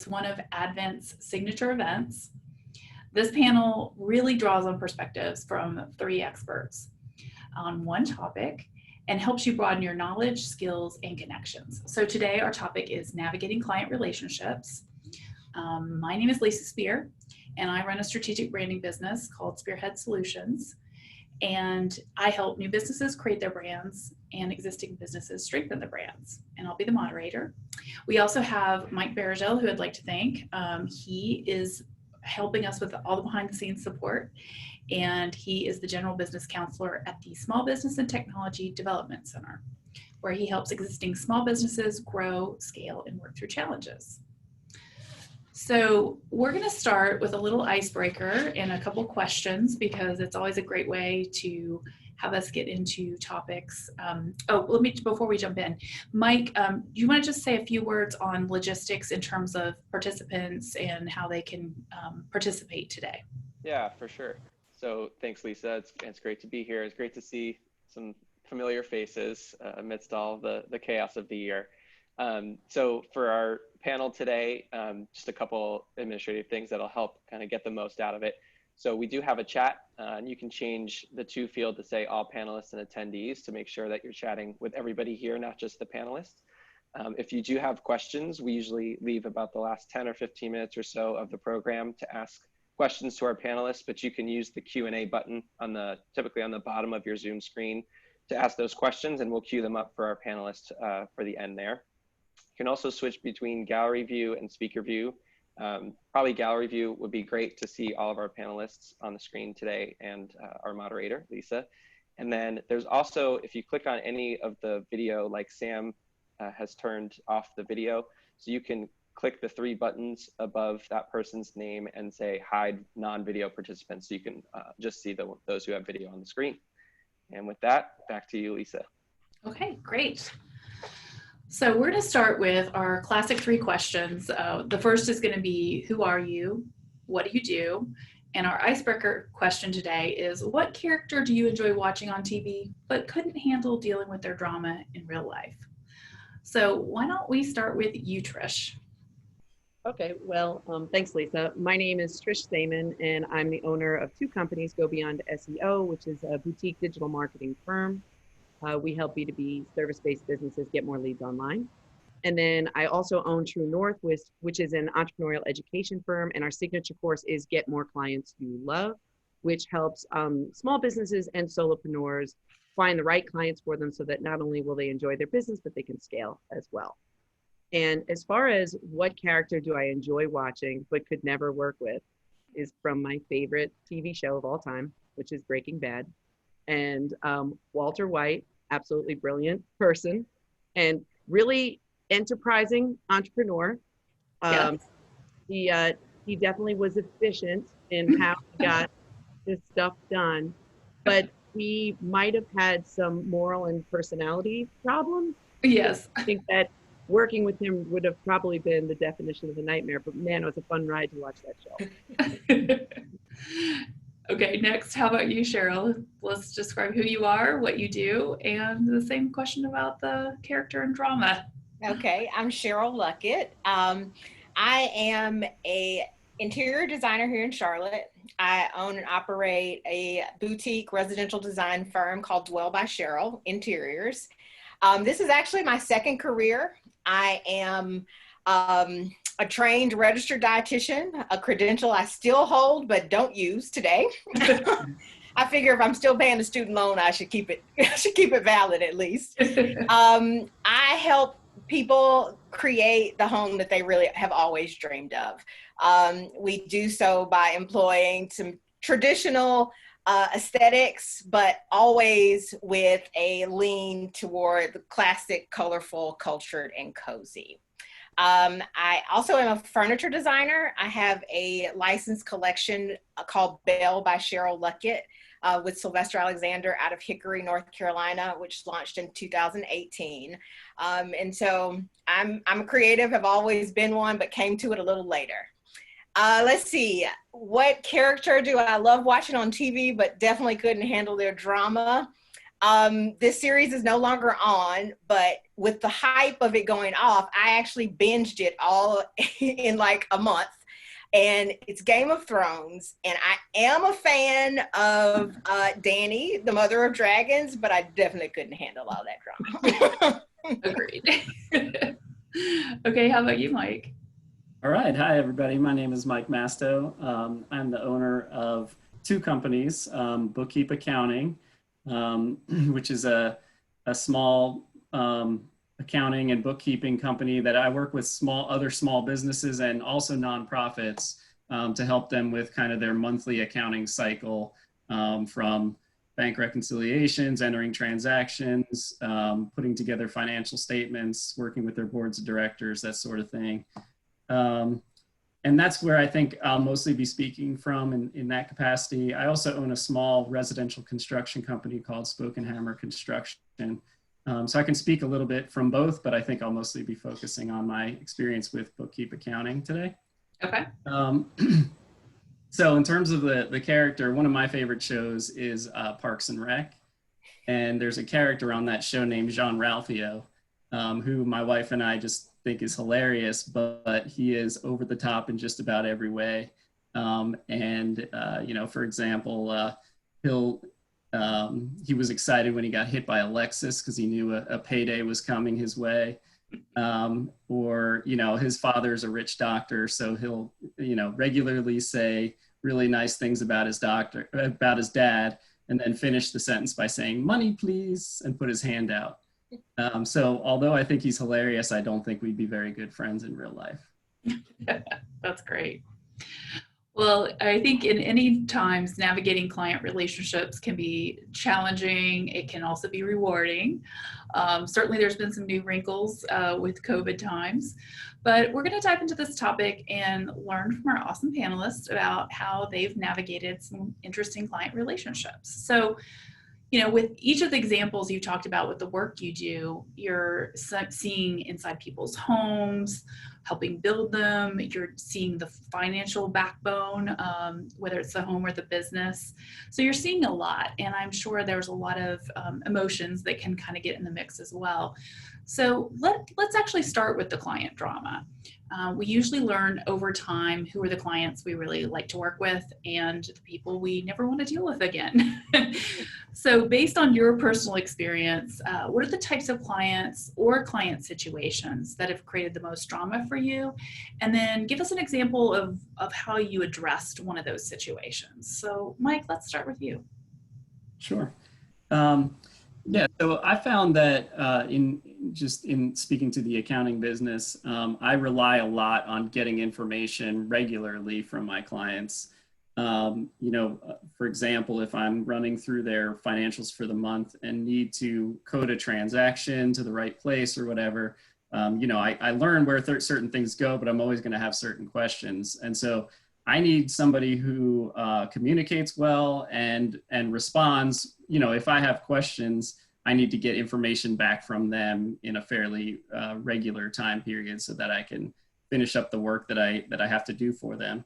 one of Advent's signature events. This panel really draws on perspectives from 3 experts on one topic and helps you broaden your knowledge, skills, and connections. So today our topic is navigating client relationships. My name is Lisa Speer, and I run a strategic branding business called Speerhead Solutions. And I help new businesses create their brands and existing businesses strengthen their brands. And I'll be the moderator. We also have Mike Barugel, who I'd like to thank. He is helping us with all the behind the scenes support. And he is the general business counselor at the Small Business and Technology Development Center, where he helps existing small businesses grow, scale, and work through challenges. So we're going to start with a little icebreaker and a couple questions, because it's always a great way to have us get into topics. Before we jump in, Mike, do you want to just say a few words on logistics in terms of participants and how they can participate today? Yeah, for sure. So thanks, Lisa. It's great to be here. It's great to see some familiar faces amidst all the chaos of the year. So for our panel today, just a couple administrative things that'll help kind of get the most out of it. So we do have a chat, and you can change the to field to say all panelists and attendees to make sure that you're chatting with everybody here, not just the panelists. If you do have questions, we usually leave about the last 10 or 15 minutes or so of the program to ask questions to our panelists, but you can use the Q&A button typically on the bottom of your Zoom screen to ask those questions, and we'll queue them up for our panelists for the end there. You can also switch between gallery view and speaker view. Probably gallery view would be great to see all of our panelists on the screen today and our moderator, Lisa. And then there's also, if you click on any of the video, like Sam has turned off the video, so you can click the 3 buttons above that person's name and say hide non-video participants, so you can just see those who have video on the screen. And with that, back to you, Lisa. Okay, great. So we're going to start with our classic 3 questions. The first is going to be, who are you? What do you do? And our icebreaker question today is, what character do you enjoy watching on TV but couldn't handle dealing with their drama in real life? So why don't we start with you, Trish? Okay, well, thanks, Lisa. My name is Trish Saemann, and I'm the owner of 2 companies, GoBeyond SEO, which is a boutique digital marketing firm. We help B2B service-based businesses get more leads online. And then I also own True North, which is an entrepreneurial education firm. And our signature course is Get More Clients You Love, which helps small businesses and solopreneurs find the right clients for them so that not only will they enjoy their business, but they can scale as well. And as far as what character do I enjoy watching but could never work with, is from my favorite TV show of all time, which is Breaking Bad. And Walter White, absolutely brilliant person and really enterprising entrepreneur. Yes. He definitely was efficient in how he got this stuff done, but he might have had some moral and personality problems. Yes. I think that working with him would have probably been the definition of a nightmare, but man, it was a fun ride to watch that show. Okay, next, how about you, Cheryl? Let's describe who you are, what you do, and the same question about the character and drama. Okay, I'm Cheryl Luckett. I am an interior designer here in Charlotte. I own and operate a boutique residential design firm called Dwell by Cheryl Interiors. This is actually my 2nd career. I am a trained registered dietitian, a credential I still hold but don't use today. I figure if I'm still paying the student loan, I should keep it valid at least. I help people create the home that they really have always dreamed of. We do so by employing some traditional aesthetics, but always with a lean toward the classic, colorful, cultured, and cozy. I also am a furniture designer. I have a licensed collection called Belle by Cheryl Luckett with Sylvester Alexander out of Hickory, North Carolina, which launched in 2018. And so I'm a creative, have always been one, but came to it a little later. Let's see, what character do I love watching on TV, but definitely couldn't handle their drama? This series is no longer on, but with the hype of it going off, I actually binged it all in like a month. And it's Game of Thrones, and I am a fan of Dany, the Mother of Dragons, but I definitely couldn't handle all that drama. Agreed. Okay, how about you, Mike? All right. Hi, everybody. My name is Mike Masto. I'm the owner of two companies, Bookkeep Accounting, which is a small accounting and bookkeeping company that I work with other small businesses and also nonprofits to help them with kind of their monthly accounting cycle, from bank reconciliations, entering transactions, putting together financial statements, working with their boards of directors, that sort of thing. And that's where I think I'll mostly be speaking from in that capacity. I also own a small residential construction company called Spoken Hammer Construction. So I can speak a little bit from both, but I think I'll mostly be focusing on my experience with Bookkeep Accounting today. Okay. So in terms of the character, one of my favorite shows is Parks and Rec. And there's a character on that show named Jean-Ralphio, who my wife and I just think is hilarious, but he is over the top in just about every way. You know, for example, he was excited when he got hit by a Lexus because he knew a payday was coming his way. Or, you know, his father's a rich doctor, so he'll, you know, regularly say really nice things about his dad, and then finish the sentence by saying, "Money, please," and put his hand out. So although I think he's hilarious, I don't think we'd be very good friends in real life. That's great. Well, I think in any times, navigating client relationships can be challenging. It can also be rewarding. Certainly there's been some new wrinkles with COVID times, but we're going to dive into this topic and learn from our awesome panelists about how they've navigated some interesting client relationships. So, you know, with each of the examples you talked about with the work you do, you're seeing inside people's homes, helping build them. You're seeing the financial backbone, whether it's the home or the business. So you're seeing a lot, and I'm sure there's a lot of emotions that can kind of get in the mix as well. So let's actually start with the client drama. We usually learn over time who are the clients we really like to work with and the people we never want to deal with again. So based on your personal experience, what are the types of clients or client situations that have created the most drama for you? And then give us an example of how you addressed one of those situations. So Mike, let's start with you. Sure. Yeah, so I found that in speaking to the accounting business, I rely a lot on getting information regularly from my clients. You know, for example, if I'm running through their financials for the month and need to code a transaction to the right place or whatever, you know, I learn where certain things go, but I'm always going to have certain questions. And so I need somebody who communicates well and responds. You know, if I have questions, I need to get information back from them in a fairly regular time period so that I can finish up the work that I have to do for them.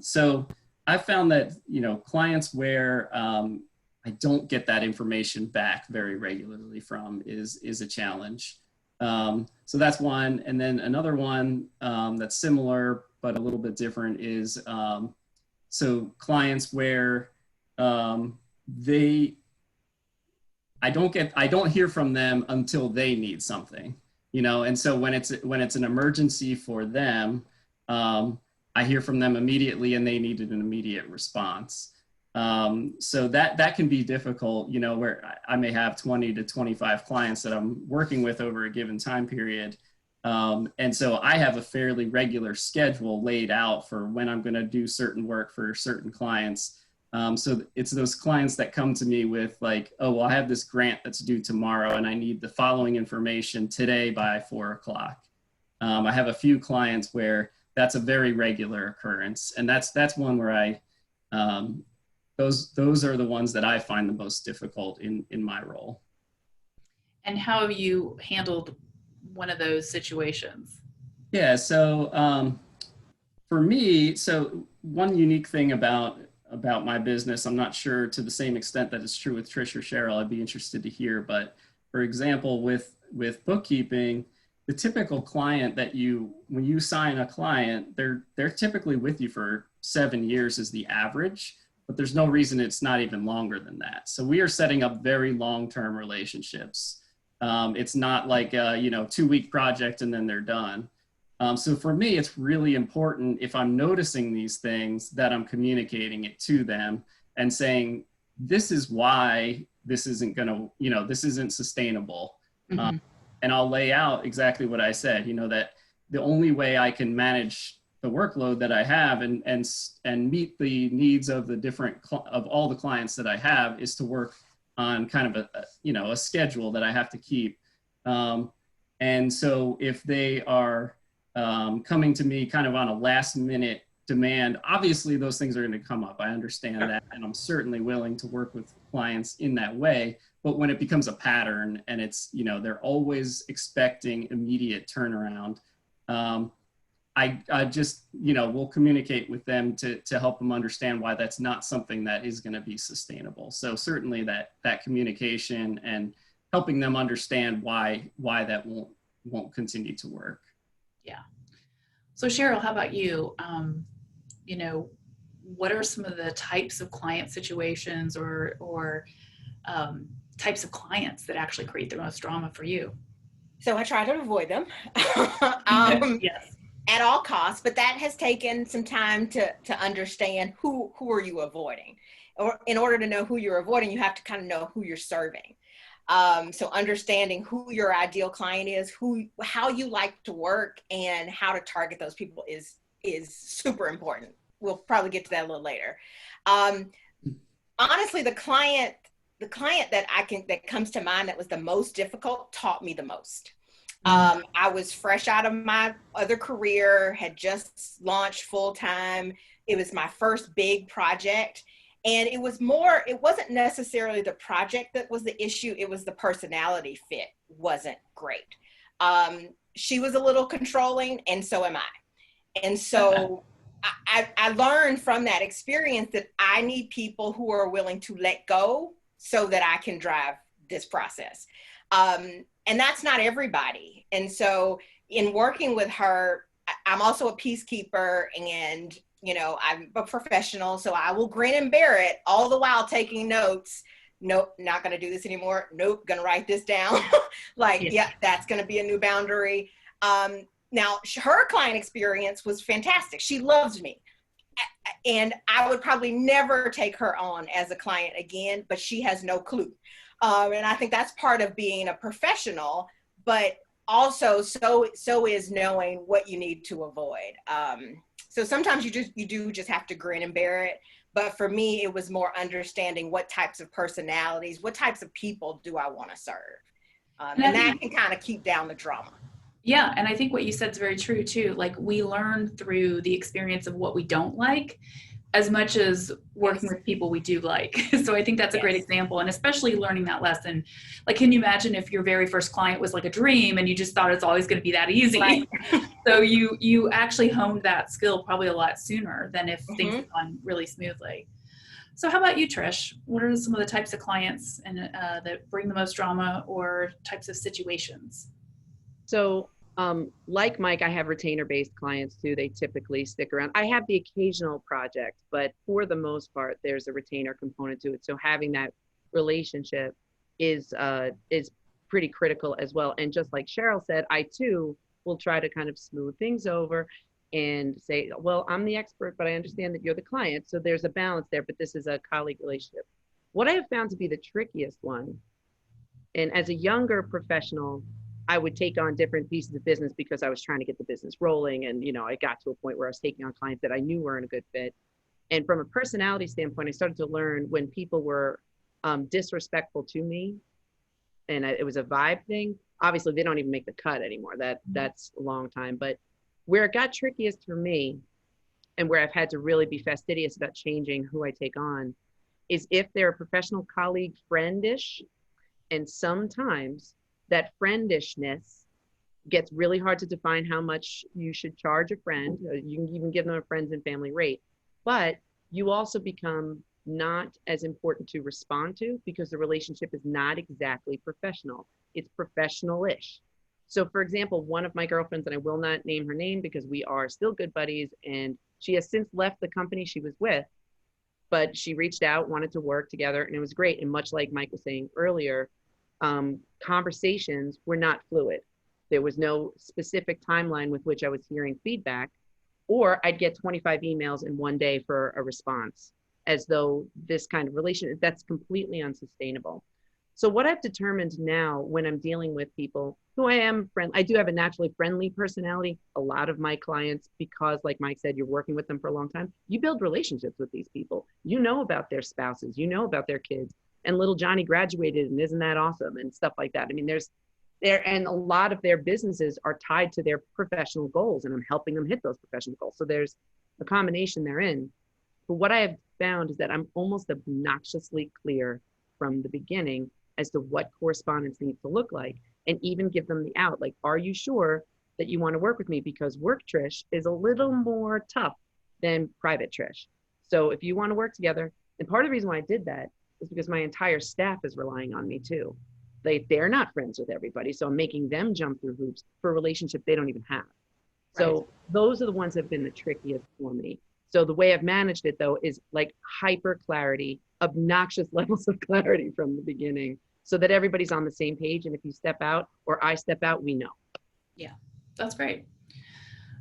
So I found that, you know, clients where I don't get that information back very regularly from is a challenge. So that's one. And then another one that's similar but a little bit different is so clients where I don't hear from them until they need something, you know. And so when it's an emergency for them, I hear from them immediately and they needed an immediate response. So that can be difficult, you know, where I may have 20 to 25 clients that I'm working with over a given time period. And so I have a fairly regular schedule laid out for when I'm going to do certain work for certain clients. So it's those clients that come to me with like, oh, well, I have this grant that's due tomorrow and I need the following information today by 4 o'clock. I have a few clients where that's a very regular occurrence. And that's one where those are the ones that I find the most difficult in my role. And how have you handled one of those situations? Yeah, so for me, so one unique thing about about my business. I'm not sure to the same extent that it's true with Trish or Cheryl. I'd be interested to hear. But for example, with bookkeeping, the typical client that when you sign a client, they're typically with you for 7 years is the average, but there's no reason it's not even longer than that. So we are setting up very long-term relationships. It's not like a 2-week project and then they're done. So for me, it's really important if I'm noticing these things that I'm communicating it to them and saying, this is why this isn't this isn't sustainable. Mm-hmm. And I'll lay out exactly what I said, that the only way I can manage the workload that I have and meet the needs of of all the clients that I have is to work on kind of a schedule that I have to keep. And so if they are coming to me kind of on a last minute demand, obviously those things are going to come up. I understand that. And I'm certainly willing to work with clients in that way. But when it becomes a pattern and it's, they're always expecting immediate turnaround, I just, will communicate with them to help them understand why that's not something that is going to be sustainable. So certainly that communication and helping them understand why that won't continue to work. Yeah. So Cheryl, how about you? What are some of the types of client situations or types of clients that actually create the most drama for you? So I try to avoid them yes. At all costs, but that has taken some time to understand who are you avoiding. Or in order to know who you're avoiding, you have to kind of know who you're serving. So understanding who your ideal client is, how you like to work, and how to target those people is super important. We'll probably get to that a little later. Honestly, the client that comes to mind that was the most difficult taught me the most. I was fresh out of my other career, had just launched full time. It was my first big project. And it wasn't necessarily the project that was the issue. It was the personality fit wasn't great. She was a little controlling, and so am I. And so I learned from that experience that I need people who are willing to let go so that I can drive this process. And that's not everybody. And so in working with her, I'm also a peacekeeper, and I'm a professional, so I will grin and bear it all the while taking notes. Nope, not going to do this anymore. Nope, going to write this down. Yeah, that's going to be a new boundary. Now, her client experience was fantastic. She loves me. And I would probably never take her on as a client again, but she has no clue. And I think that's part of being a professional, but also so is knowing what you need to avoid. So sometimes you do just have to grin and bear it. But for me, it was more understanding what types of personalities, what types of people do I want to serve? And that can kind of keep down the drama. Yeah, and I think what you said is very true too. Like, we learn through the experience of what we don't like as much as working with people we do like. So I think that's a great example, and especially learning that lesson. Like, can you imagine if your very first client was like a dream and you just thought it's always going to be that easy? Right. So you actually honed that skill probably a lot sooner than if things had gone really smoothly. So how about you, Trish? What are some of the types of clients that bring the most drama, or types of situations? So like Mike, I have retainer-based clients too. They typically stick around. I have the occasional project, but for the most part, there's a retainer component to it. So having that relationship is pretty critical as well. And just like Cheryl said, I too will try to kind of smooth things over and say, well, I'm the expert, but I understand that you're the client. So there's a balance there, but this is a colleague relationship. What I have found to be the trickiest one, and as a younger professional, I would take on different pieces of business because I was trying to get the business rolling. And, I got to a point where I was taking on clients that I knew weren't a good fit. And from a personality standpoint, I started to learn when people were disrespectful to me, and it was a vibe thing. Obviously, they don't even make the cut anymore. That's a long time. But where it got trickiest for me, and where I've had to really be fastidious about changing who I take on, is if they're a professional colleague, friendish, and sometimes that friendishness gets really hard to define how much you should charge a friend. You can even give them a friends and family rate, but you also become not as important to respond to because the relationship is not exactly professional. It's professional-ish. So for example, one of my girlfriends, and I will not name her name because we are still good buddies, and she has since left the company she was with, but she reached out, wanted to work together, and it was great. And much like Mike was saying earlier, conversations were not fluid. There was no specific timeline with which I was hearing feedback, or I'd get 25 emails in one day for a response, as though this kind of relationship, that's completely unsustainable. So what I've determined now when I'm dealing with people who I am friendly, I do have a naturally friendly personality. A lot of my clients, because like Mike said, you're working with them for a long time, you build relationships with these people. You know about their spouses, you know about their kids, and little Johnny graduated and isn't that awesome and stuff like that. I mean, and a lot of their businesses are tied to their professional goals, and I'm helping them hit those professional goals. So there's a combination therein. But what I have found is that I'm almost obnoxiously clear from the beginning as to what correspondence needs to look like, and even give them the out. Like, are you sure that you want to work with me? Because work Trish is a little more tough than private Trish. So if you want to work together, and part of the reason why I did that is because my entire staff is relying on me too. They're not friends with everybody. So I'm making them jump through hoops for a relationship they don't even have. So right. Those are the ones that have been the trickiest for me. So the way I've managed it though is like hyper clarity, obnoxious levels of clarity from the beginning, so that everybody's on the same page. And if you step out or I step out, we know. Yeah, that's great.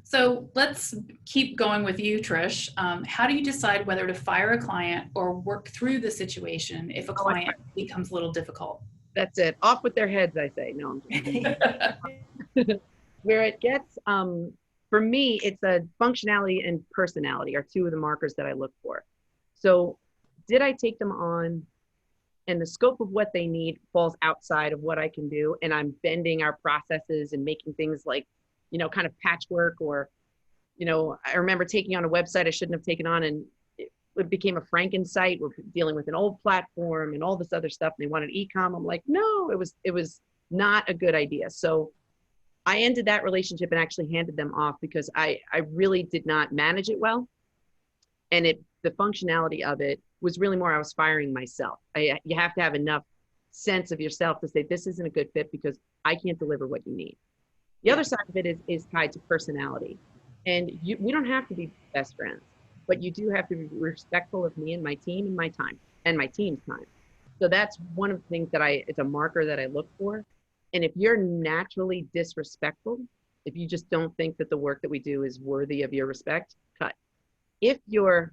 So let's keep going with you, Trish. How do you decide whether to fire a client or work through the situation if a client becomes a little difficult? That's it. Off with their heads, I say. No, I'm kidding. Where it gets, for me, it's a functionality and personality are two of the markers that I look for. So did I take them on and the scope of what they need falls outside of what I can do, and I'm bending our processes and making things like, you know, kind of patchwork, or, you know, I remember taking on a website I shouldn't have taken on, and it became a Franken site. We're dealing with an old platform and all this other stuff, and they wanted e-com. I'm like, no, it was not a good idea. So I ended that relationship and actually handed them off because I really did not manage it well. And the functionality of it was really more, I was firing myself. You have to have enough sense of yourself to say, this isn't a good fit because I can't deliver what you need. The other side of it is tied to personality. And we don't have to be best friends, but you do have to be respectful of me and my team and my time and my team's time. So that's one of the things that it's a marker that I look for. And if you're naturally disrespectful, if you just don't think that the work that we do is worthy of your respect, cut. If you're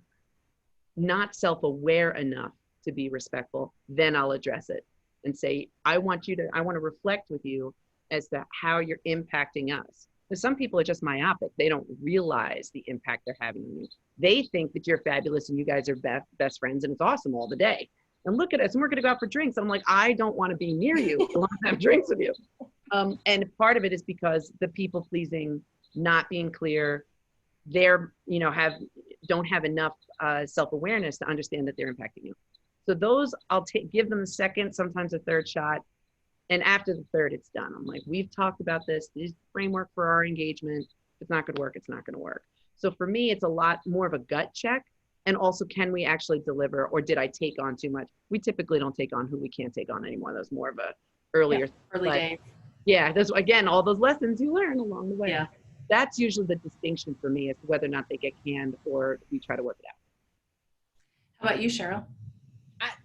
not self-aware enough to be respectful, then I'll address it and say, I want to reflect with you as to how you're impacting us. Because some people are just myopic. They don't realize the impact they're having on you. They think that you're fabulous and you guys are best friends and it's awesome all the day. And look at us, and we're gonna go out for drinks. I'm like, I don't want to be near you. I want to have drinks with you. And part of it is because the people pleasing, not being clear, they're, you know, don't have enough self-awareness to understand that they're impacting you. So those, I'll give them a second, sometimes a third shot. And after the third, it's done. I'm like, we've talked about this. This is the framework for our engagement. If it's not going to work, it's not going to work. So for me, it's a lot more of a gut check. And also, can we actually deliver, or did I take on too much? We typically don't take on who we can't take on anymore. That's more of a early days. Yeah, there's, again, all those lessons you learn along the way. Yeah. That's usually the distinction for me, as to whether or not they get canned or we try to work it out. How about you, Cheryl?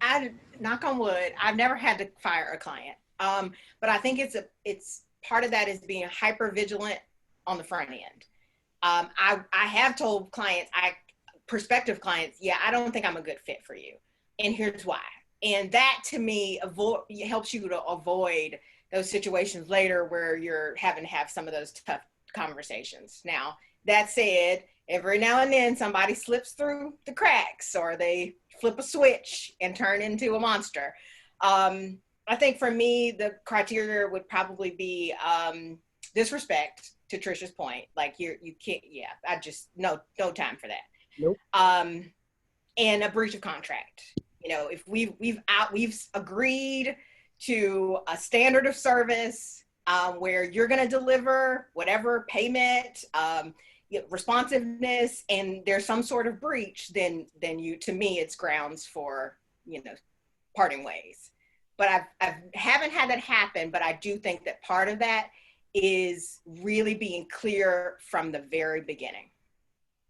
I knock on wood, I've never had to fire a client. But I think it's part of that is being hyper vigilant on the front end. I have told clients, prospective clients, yeah, I don't think I'm a good fit for you. And here's why. And that to me helps you to avoid those situations later where you're having to have some of those tough conversations. Now, that said, every now and then somebody slips through the cracks or they flip a switch and turn into a monster. I think for me, the criteria would probably be disrespect, to Trisha's point. Like you can't, yeah, I just, no time for that. Nope. And a breach of contract. You know, if we've agreed to a standard of service where you're going to deliver whatever payment, responsiveness and there's some sort of breach, then to me, it's grounds for, parting ways. But I haven't had that happen, but I do think that part of that is really being clear from the very beginning.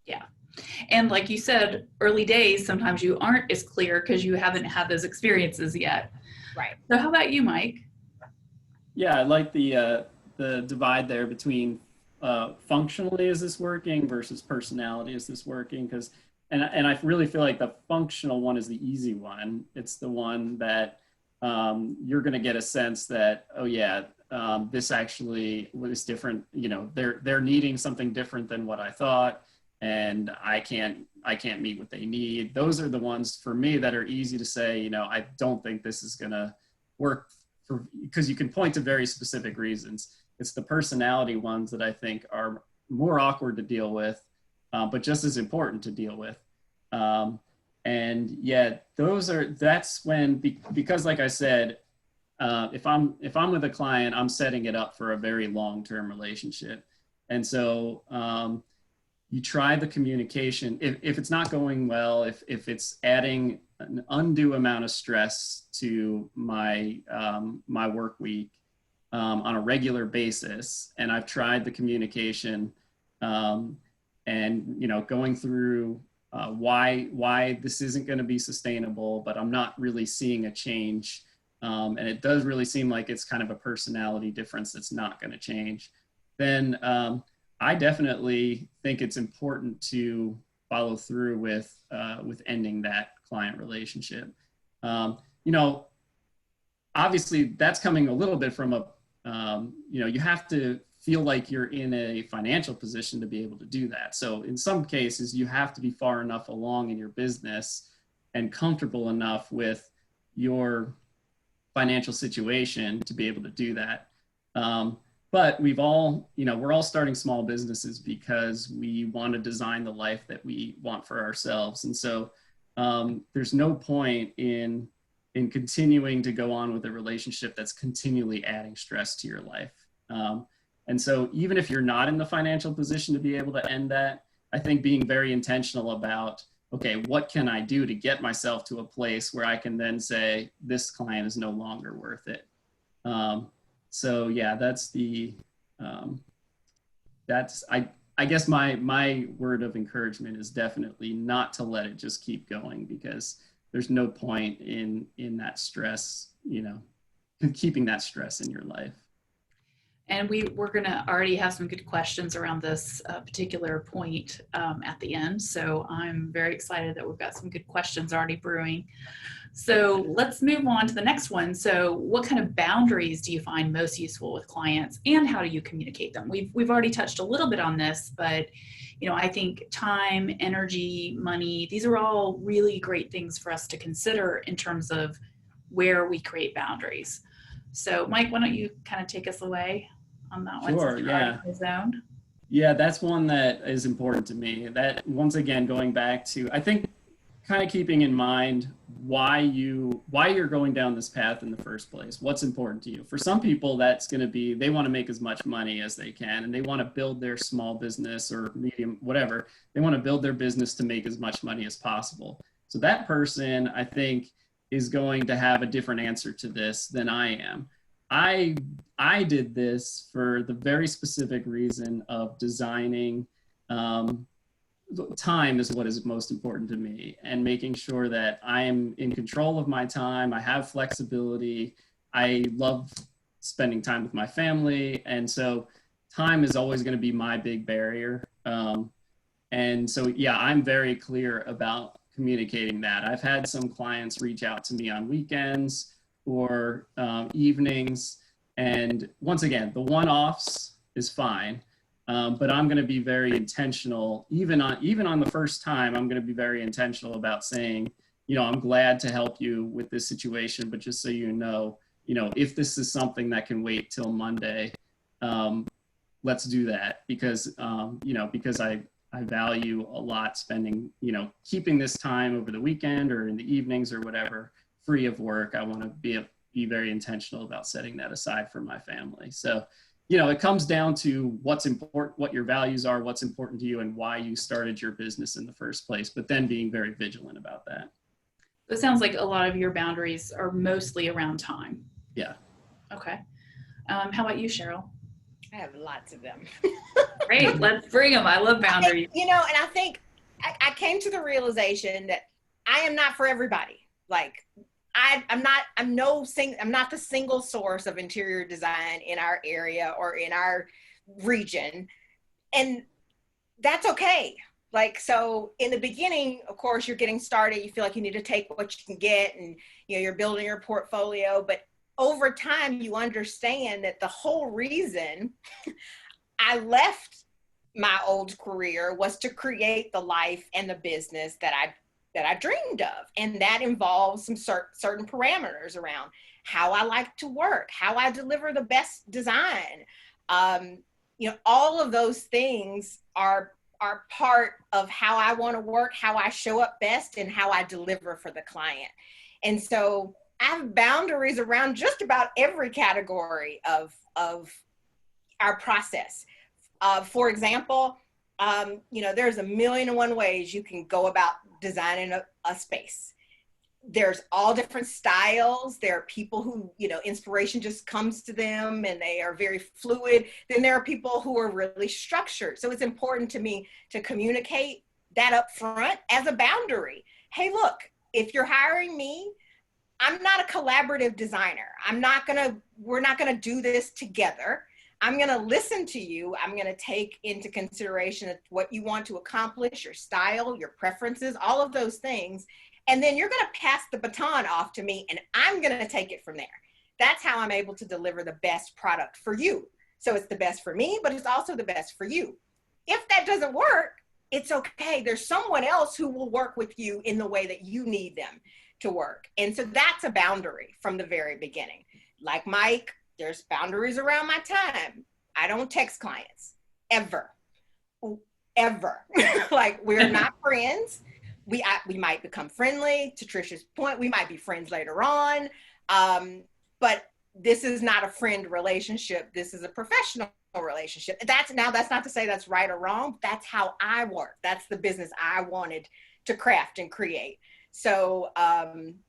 Yeah. And like you said, early days, sometimes you aren't as clear because you haven't had those experiences yet. Right. So how about you, Mike? Yeah, I like the divide there between functionally, is this working, versus personality, is this working? Because and I really feel like the functional one is the easy one. It's the one that you're going to get a sense that, oh yeah, this actually was different. They're needing something different than what I thought, and I can't meet what they need. Those are the ones for me that are easy to say, I don't think this is going to work, because you can point to very specific reasons. It's the personality ones that I think are more awkward to deal with, but just as important to deal with. And yet that's when, because like I said, if I'm with a client, I'm setting it up for a very long-term relationship. And so you try the communication. If it's not going well, if it's adding an undue amount of stress to my my work week on a regular basis, and I've tried the communication and going through why this isn't going to be sustainable, but I'm not really seeing a change, and it does really seem like it's kind of a personality difference that's not going to change, then I definitely think it's important to follow through with ending that client relationship. Obviously that's coming a little bit from you have to feel like you're in a financial position to be able to do that. So in some cases, you have to be far enough along in your business and comfortable enough with your financial situation to be able to do that. But we're all starting small businesses because we want to design the life that we want for ourselves. And so there's no point in continuing to go on with a relationship that's continually adding stress to your life. And so even if you're not in the financial position to be able to end that, I think being very intentional about, okay, what can I do to get myself to a place where I can then say, this client is no longer worth it. So yeah, I guess my word of encouragement is definitely not to let it just keep going, because there's no point in that stress, keeping that stress in your life. And we're going to already have some good questions around this particular point at the end. So I'm very excited that we've got some good questions already brewing. So let's move on to the next one. So what kind of boundaries do you find most useful with clients, and how do you communicate them? We've already touched a little bit on this, but I think time, energy, money, these are all really great things for us to consider in terms of where we create boundaries. So Mike, why don't you kind of take us away on that one? Sure, yeah. Zone. Yeah, that's one that is important to me. That, once again, going back to, I think, kind of keeping in mind why you're going down this path in the first place. What's important to you? For some people, that's going to be, they want to make as much money as they can, and they want to build their small business or medium, whatever. They want to build their business to make as much money as possible. So that person, I think, is going to have a different answer to this than I am. I did this for the very specific reason of designing, time is what is most important to me, and making sure that I am in control of my time. I have flexibility. I love spending time with my family. And so time is always going to be my big barrier. And so, yeah, I'm very clear about communicating that. I've had some clients reach out to me on weekends or evenings. And once again, the one-offs is fine. But I'm going to be very intentional, even on the first time. I'm going to be very intentional about saying, I'm glad to help you with this situation, but just so if this is something that can wait till Monday, let's do that, because because I value a lot spending, keeping this time over the weekend or in the evenings or whatever, free of work. I want to be very intentional about setting that aside for my family. So you know, it comes down to what's important, what your values are, what's important to you, and why you started your business in the first place, but then being very vigilant about that. It sounds like a lot of your boundaries are mostly around time. Yeah. Okay. How about you, Cheryl? I have lots of them. Great, let's bring them. I love boundaries. You know, and I think I came to the realization that I am not for everybody. Like, I'm not the single source of interior design in our area or in our region. And that's okay. Like, so in the beginning, of course, you're getting started. You feel like you need to take what you can get, and, you know, you're building your portfolio. But over time, you understand that the whole reason I left my old career was to create the life and the business that I dreamed of. And that involves some certain parameters around how I like to work, how I deliver the best design. You know, all of those things are part of how I want to work, how I show up best, and how I deliver for the client. And so I have boundaries around just about every category of our process. For example, you know, there's 1,000,001 ways you can go about designing a space. There's all different styles. There are people who, you know, inspiration just comes to them and they are very fluid. Then there are people who are really structured. So it's important to me to communicate that up front as a boundary. Hey, look, if you're hiring me, I'm not a collaborative designer. We're not gonna do this together. I'm gonna listen to you. I'm gonna take into consideration what you want to accomplish, your style, your preferences, all of those things. And then you're gonna pass the baton off to me and I'm gonna take it from there. That's how I'm able to deliver the best product for you. So it's the best for me, but it's also the best for you. If that doesn't work, it's okay. There's someone else who will work with you in the way that you need them to work. And so that's a boundary from the very beginning. Like Mike, there's boundaries around my time. I don't text clients, ever. Like, we're not friends. We might become friendly. To Trish's point, we might be friends later on. But this is not a friend relationship. This is a professional relationship. That's not to say that's right or wrong. That's how I work. That's the business I wanted to craft and create. So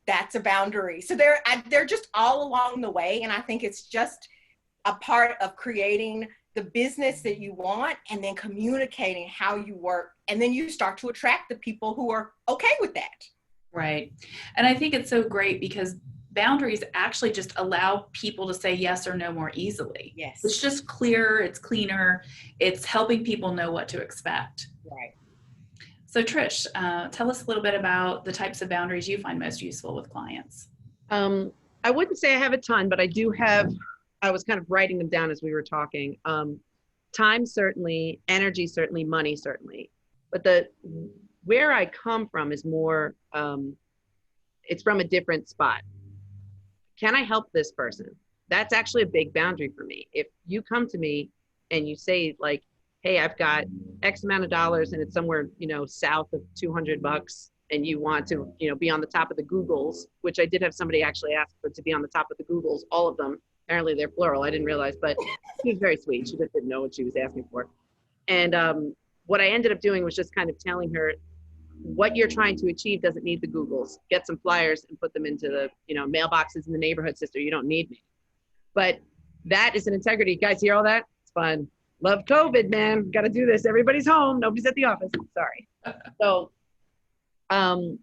that's a boundary. So they're just all along the way. And I think it's just a part of creating the business that you want and then communicating how you work. And then you start to attract the people who are okay with that. Right. And I think it's so great because boundaries actually just allow people to say yes or no more easily. Yes. It's just clearer, it's cleaner, it's helping people know what to expect. Right. So Trish, tell us a little bit about the types of boundaries you find most useful with clients. I wouldn't say I have a ton, but I was kind of writing them down as we were talking. Time, certainly, energy, certainly, money, certainly. But where I come from is more, it's from a different spot. Can I help this person? That's actually a big boundary for me. If you come to me and you say, like, hey, I've got X amount of dollars and it's somewhere, you know, south of $200, and you want to, you know, be on the top of the Googles, which I did have somebody actually ask for to be on the top of the Googles, all of them. Apparently they're plural. I didn't realize, but she was very sweet. She just didn't know what she was asking for. And what I ended up doing was just kind of telling her, what you're trying to achieve doesn't need the Googles. Get some flyers and put them into the, you know, mailboxes in the neighborhood, sister. You don't need me. But that is an integrity. You guys hear all that? It's fun. Love COVID, man. Got to do this. Everybody's home. Nobody's at the office. Sorry. So am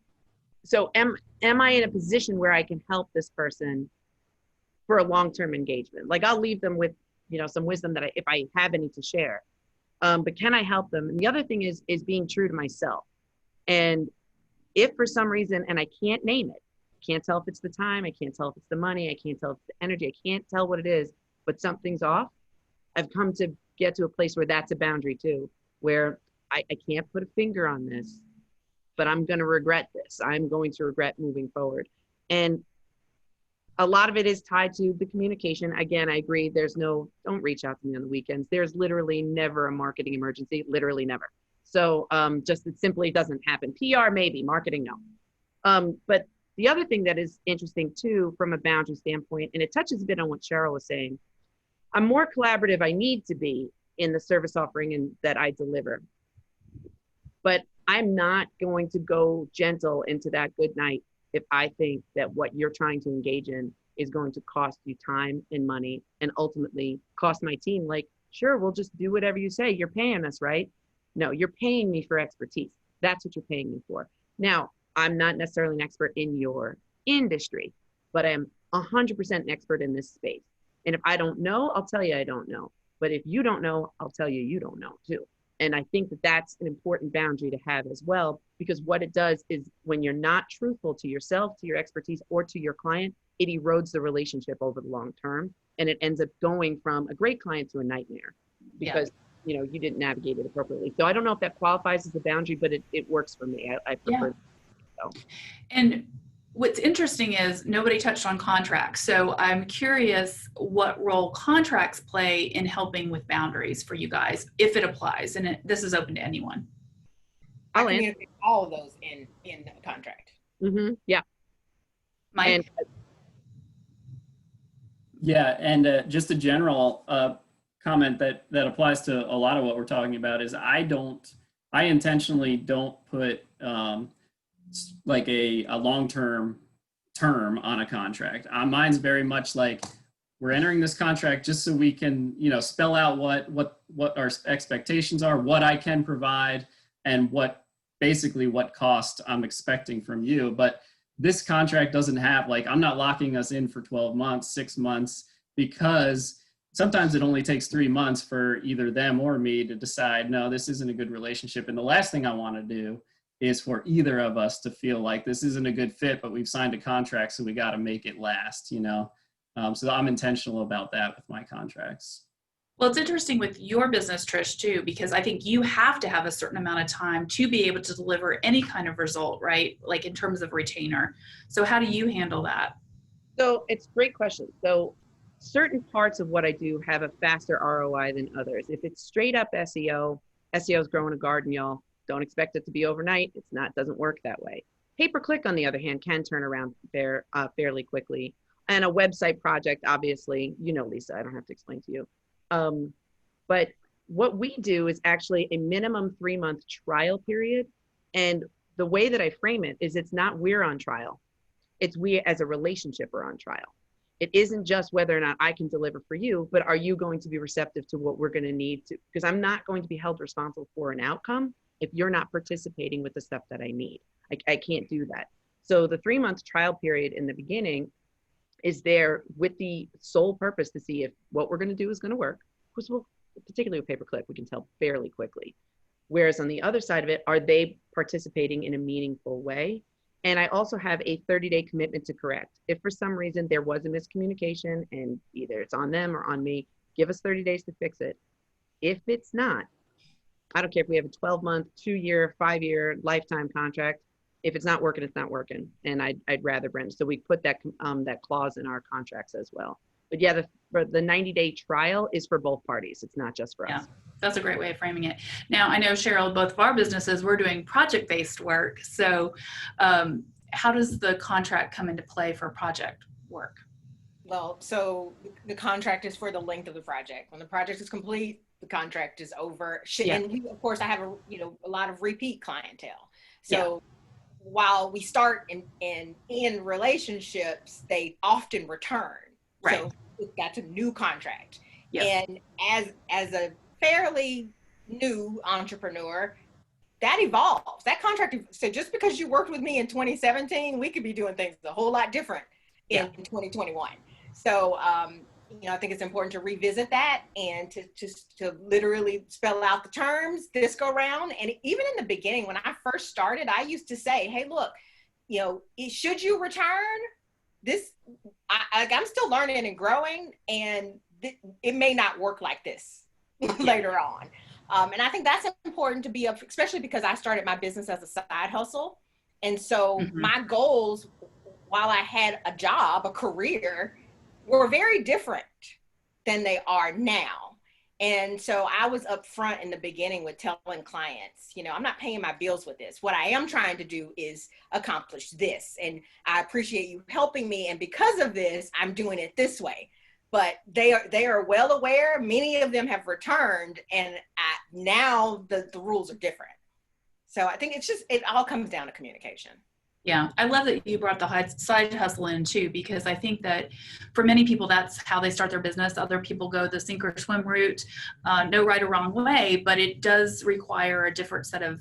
I in a position where I can help this person for a long-term engagement? Like, I'll leave them with, you know, some wisdom that if I have any to share. But can I help them? And the other thing is being true to myself. And if for some reason, and I can't name it, can't tell if it's the time, I can't tell if it's the money, I can't tell if it's the energy, I can't tell what it is, but something's off, I've come to get to a place where that's a boundary too, where I can't put a finger on this, but I'm going to regret this. I'm going to regret moving forward. And a lot of it is tied to the communication. Again, I agree. Don't reach out to me on the weekends. There's literally never a marketing emergency, literally never. So just it simply doesn't happen. PR maybe, marketing no. But the other thing that is interesting too, from a boundary standpoint, and it touches a bit on what Cheryl was saying, I'm more collaborative. I need to be in the service offering and that I deliver. But I'm not going to go gentle into that good night if I think that what you're trying to engage in is going to cost you time and money and ultimately cost my team. Like, sure, we'll just do whatever you say. You're paying us, right? No, you're paying me for expertise. That's what you're paying me for. Now, I'm not necessarily an expert in your industry, but I'm 100% an expert in this space. And if I don't know, I'll tell you I don't know. But if you don't know, I'll tell you you don't know too. And I think that that's an important boundary to have as well, because what it does is when you're not truthful to yourself, to your expertise, or to your client, it erodes the relationship over the long term. And it ends up going from a great client to a nightmare because you know, you didn't navigate it appropriately. So I don't know if that qualifies as a boundary, but it works for me. I prefer. So. And what's interesting is nobody touched on contracts. So I'm curious what role contracts play in helping with boundaries for you guys, if it applies. And this is open to anyone. I communicate all of those in the contract. Mm-hmm. Yeah. Mike? And just a general comment that applies to a lot of what we're talking about is I intentionally don't put like a long-term term on a contract. Mine's very much like, we're entering this contract just so we can, you know, spell out what our expectations are, what I can provide, and what cost I'm expecting from you. But this contract doesn't have, like, I'm not locking us in for 12 months, 6 months, because sometimes it only takes 3 months for either them or me to decide, no, this isn't a good relationship. And the last thing I want to do is for either of us to feel like this isn't a good fit, but we've signed a contract, so we got to make it last, you know? So I'm intentional about that with my contracts. Well, it's interesting with your business, Trish, too, because I think you have to have a certain amount of time to be able to deliver any kind of result, right? Like in terms of retainer. So how do you handle that? So it's a great question. So certain parts of what I do have a faster ROI than others. If it's straight up SEO is growing a garden, y'all. Don't expect it to be overnight. Doesn't work that way. Pay-per-click, on the other hand, can turn around fairly quickly. And a website project, obviously, you know, Lisa, I don't have to explain to you. But what we do is actually a minimum 3-month trial period. And the way that I frame it is, it's not we're on trial. It's we as a relationship are on trial. It isn't just whether or not I can deliver for you, but are you going to be receptive to what we're going to need to? Because I'm not going to be held responsible for an outcome if you're not participating with the stuff that I need. I can't do that. So the 3-month trial period in the beginning is there with the sole purpose to see if what we're going to do is going to work. Because particularly with pay-per-click, we can tell fairly quickly. Whereas on the other side of it, are they participating in a meaningful way? And I also have a 30-day commitment to correct. If for some reason there was a miscommunication and either it's on them or on me, give us 30 days to fix it. If it's not, I don't care if we have a 12-month, 2-year, 5-year, lifetime contract. If it's not working, it's not working. And I'd rather Brent. So we put that clause in our contracts as well. But yeah, the 90-day trial is for both parties. It's not just for us. That's a great way of framing it. Now, I know, Cheryl, both of our businesses, we're doing project-based work. So how does the contract come into play for project work? Well, so the contract is for the length of the project. When the project is complete, the contract is over. And of course, I have a lot of repeat clientele. So while we start in relationships, they often return. Right. So that's a new contract. Yes. And as a fairly new entrepreneur, that evolves. That contract. So just because you worked with me in 2017, we could be doing things a whole lot different in 2021. So, I think it's important to revisit that and to literally spell out the terms this go round. And even in the beginning, when I first started, I used to say, hey, look, should you return this? I'm still learning and growing, and it may not work like this later on. And I think that's important to be up, especially because I started my business as a side hustle. And so my goals, while I had a job, a career, were very different than they are now. And so I was upfront in the beginning with telling clients, I'm not paying my bills with this. What I am trying to do is accomplish this. And I appreciate you helping me. And because of this, I'm doing it this way. but they are well aware. Many of them have returned, and now the rules are different. So I think it all comes down to communication. Yeah, I love that you brought the side hustle in too, because I think that for many people, that's how they start their business. Other people go the sink or swim route, no right or wrong way, but it does require a different set of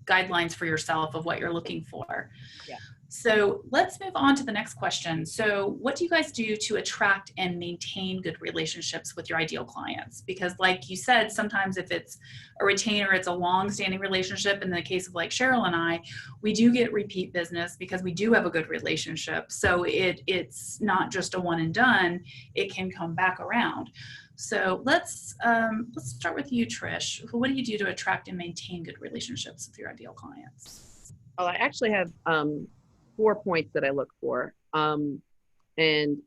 guidelines for yourself of what you're looking for. Yeah. So let's move on to the next question. So what do you guys do to attract and maintain good relationships with your ideal clients? Because like you said, sometimes if it's a retainer, it's a long-standing relationship. In the case of like Cheryl and I, we do get repeat business because we do have a good relationship. So it's not just a one and done, it can come back around. So let's start with you, Trish. What do you do to attract and maintain good relationships with your ideal clients? Well, I actually have 4 points that I look for. And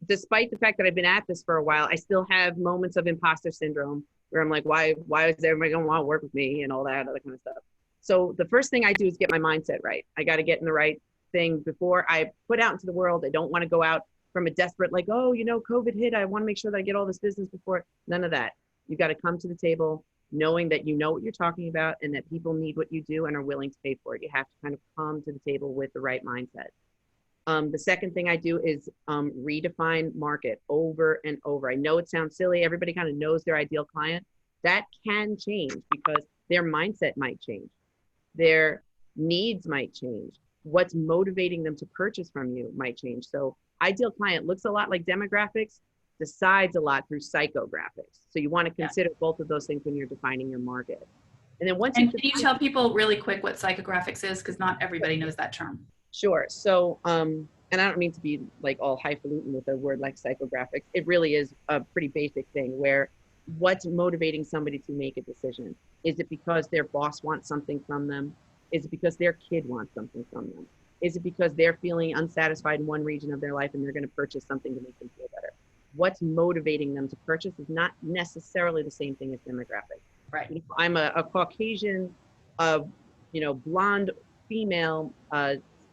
despite the fact that I've been at this for a while, I still have moments of imposter syndrome where I'm like, why is everybody gonna want to work with me and all that other kind of stuff. So the first thing I do is get my mindset right. I got to get in the right thing before I put out into the world. I don't want to go out from a desperate, like, oh, COVID hit. I want to make sure that I get all this business before. None of that. You got to come to the table knowing that you know what you're talking about and that people need what you do and are willing to pay for it. You have to kind of come to the table with the right mindset. The second thing I do is redefine market over and over. I know it sounds silly. Everybody kind of knows their ideal client. That can change because their mindset might change. Their needs might change. What's motivating them to purchase from you might change. So ideal client looks a lot like demographics, decides a lot through psychographics. So you want to consider both of those things when you're defining your market. And then can you tell people really quick what psychographics is? Because not everybody knows that term. Sure. So, and I don't mean to be like all highfalutin with a word like psychographics. It really is a pretty basic thing where what's motivating somebody to make a decision? Is it because their boss wants something from them? Is it because their kid wants something from them? Is it because they're feeling unsatisfied in one region of their life and they're going to purchase something to make them feel better? What's motivating them to purchase is not necessarily the same thing as demographic. Right. If I'm a Caucasian, blonde female,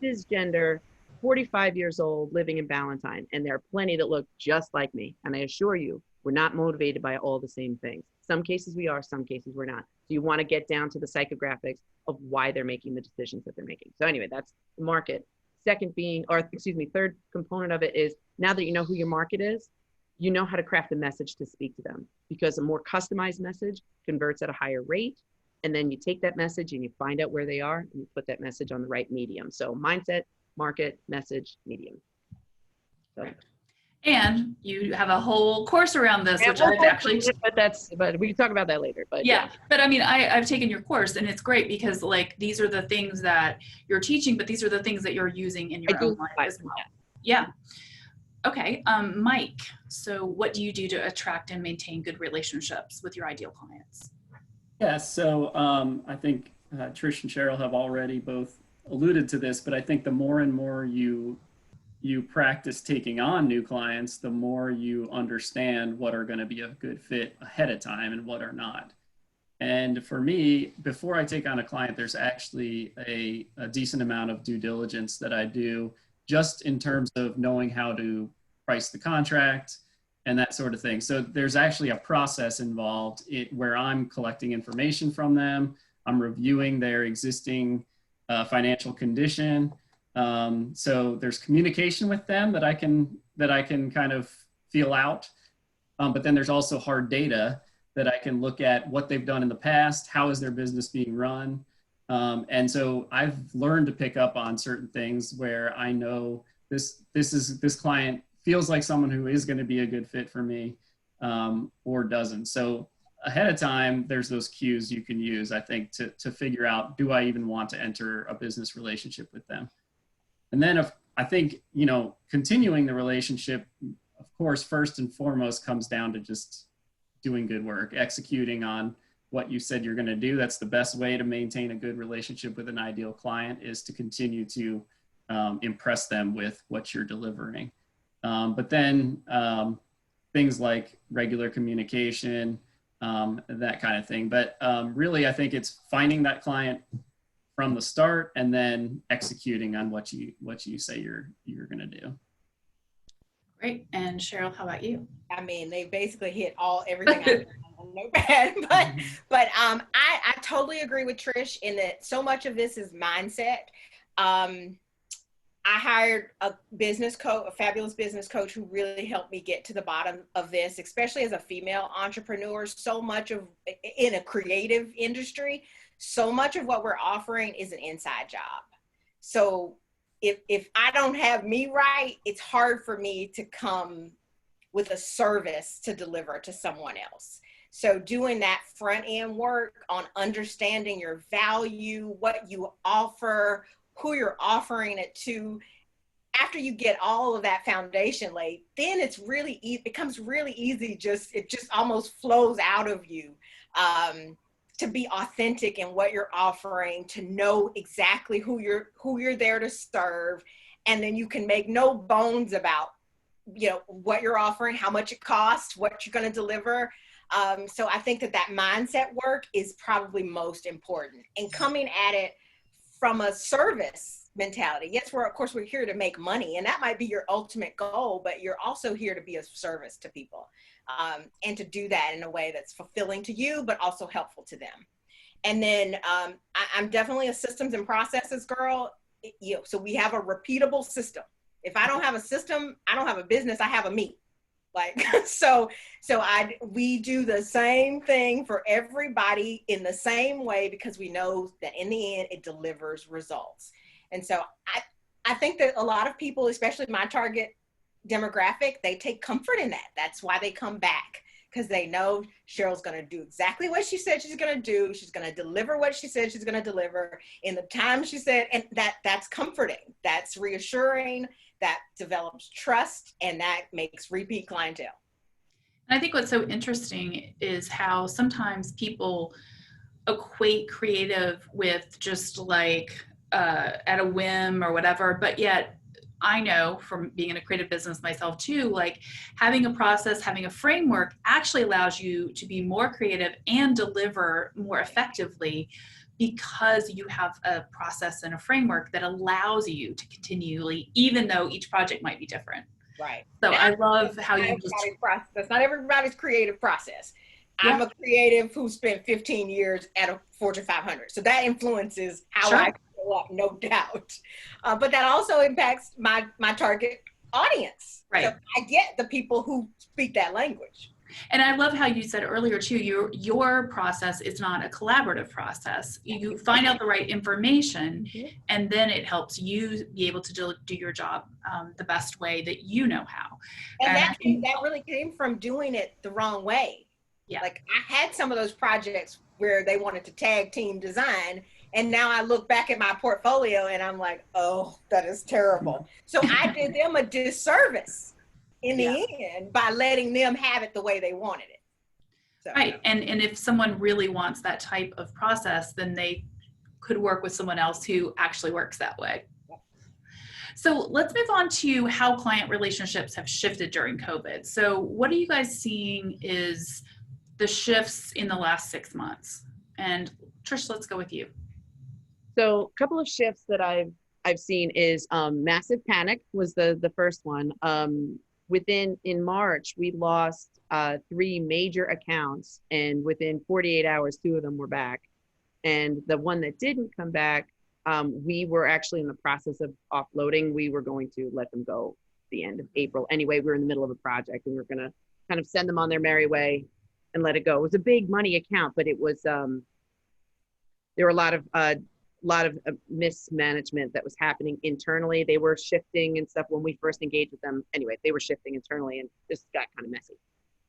cisgender, 45 years old, living in Ballantyne, and there are plenty that look just like me. And I assure you, we're not motivated by all the same things. Some cases we are, some cases we're not. So you want to get down to the psychographics of why they're making the decisions that they're making. So anyway, that's the market. Third component of it is now that you know who your market is, you know how to craft a message to speak to them, because a more customized message converts at a higher rate. And then you take that message and you find out where they are and you put that message on the right medium. So mindset, market, message, medium. So. And you have a whole course around this, which I've actually, but we can talk about that later. But yeah. But I mean, I've taken your course and it's great because like, these are the things that you're teaching, but these are the things that you're using in your own life as well. Yeah. Okay. Mike, so what do you do to attract and maintain good relationships with your ideal clients? Yeah. So I think Trish and Cheryl have already both alluded to this, but I think the more and more you practice taking on new clients, the more you understand what are going to be a good fit ahead of time and what are not. And for me, before I take on a client, there's actually a decent amount of due diligence that I do just in terms of knowing how to price the contract and that sort of thing. So there's actually a process involved where I'm collecting information from them. I'm reviewing their existing financial condition. So there's communication with them that I can kind of feel out. But then there's also hard data that I can look at what they've done in the past, how is their business being run. And so I've learned to pick up on certain things where I know this client feels like someone who is going to be a good fit for me or doesn't. So ahead of time, there's those cues you can use, I think, to figure out, do I even want to enter a business relationship with them? And then I think, continuing the relationship, of course, first and foremost comes down to just doing good work, executing on what you said you're going to do. That's the best way to maintain a good relationship with an ideal client, is to continue to impress them with what you're delivering. But then things like regular communication, that kind of thing. But really, I think it's finding that client from the start and then executing on what you say you're going to do. Great. And Cheryl, how about you? I mean, they basically hit everything I did on Notepad, but I totally agree with Trish in that so much of this is mindset. I hired a business coach, a fabulous business coach who really helped me get to the bottom of this, especially as a female entrepreneur. So much of, in a creative industry, so much of what we're offering is an inside job. So if I don't have me right, it's hard for me to come with a service to deliver to someone else. So doing that front end work on understanding your value, what you offer, who you're offering it to, after you get all of that foundation laid, then it's really it becomes really easy. It just almost flows out of you to be authentic in what you're offering, to know exactly who you're there to serve, and then you can make no bones about what you're offering, how much it costs, what you're going to deliver. So I think that mindset work is probably most important, and coming at it from a service mentality. Yes, of course we're here to make money, and that might be your ultimate goal, but you're also here to be of service to people, and to do that in a way that's fulfilling to you, but also helpful to them. And then I'm definitely a systems and processes girl. So we have a repeatable system. If I don't have a system, I don't have a business, I have a me. We do the same thing for everybody in the same way, because we know that in the end it delivers results. And so I think that a lot of people, especially my target demographic, they take comfort in that. That's why they come back, because they know Cheryl's going to do exactly what she said she's going to do. She's going to deliver what she said she's going to deliver in the time she said, and that's comforting. That's reassuring. That develops trust, and that makes repeat clientele. And I think what's so interesting is how sometimes people equate creative with just like at a whim or whatever, but yet I know from being in a creative business myself too, like having a process, having a framework actually allows you to be more creative and deliver more effectively, because you have a process and a framework that allows you to continually, even though each project might be different. Right. So I love how you just... That's not everybody's creative process. Yeah. I'm a creative who spent 15 years at a Fortune 500. So that influences how Sure. I show up, no doubt. But that also impacts my target audience. Right. So I get the people who speak that language. And I love how you said earlier too, your process is not a collaborative process. You find out the right information, and then it helps you be able to do your job the best way that you know how. And that really came from doing it the wrong way. Yeah. Like I had some of those projects where they wanted to tag team design, and now I look back at my portfolio and I'm like, oh, that is terrible. So I did them a disservice in the end by letting them have it the way they wanted it. So. Right. And if someone really wants that type of process, then they could work with someone else who actually works that way. Yep. So let's move on to how client relationships have shifted during COVID. So what are you guys seeing is the shifts in the last 6 months? And Trish, let's go with you. So a couple of shifts that I've seen is massive panic was the first one. In March, we lost 3 major accounts, and within 48 hours, 2 of them were back. And the one that didn't come back, we were actually in the process of offloading. We were going to let them go at the end of April. Anyway, we were in the middle of a project, and we were going to kind of send them on their merry way and let it go. It was a big money account, but it was, there were a lot of mismanagement that was happening internally. They were shifting and stuff when we first engaged with them. Anyway, they were shifting internally, and this got kind of messy.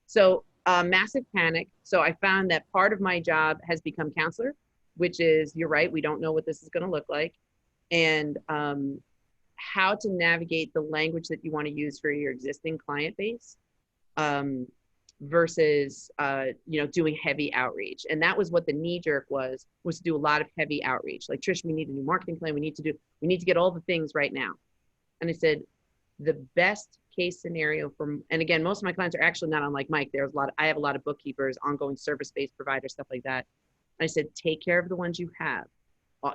So massive panic. So I found that part of my job has become counselor, which is, you're right, we don't know what this is going to look like, and how to navigate the language that you want to use for your existing client base versus doing heavy outreach. And that was what the knee jerk was to do a lot of heavy outreach. Like, Trish, we need a new marketing plan. We need to get all the things right now. And I said, the best case scenario and again, most of my clients are actually not unlike Mike. I have a lot of bookkeepers, ongoing service-based providers, stuff like that. And I said, take care of the ones you have.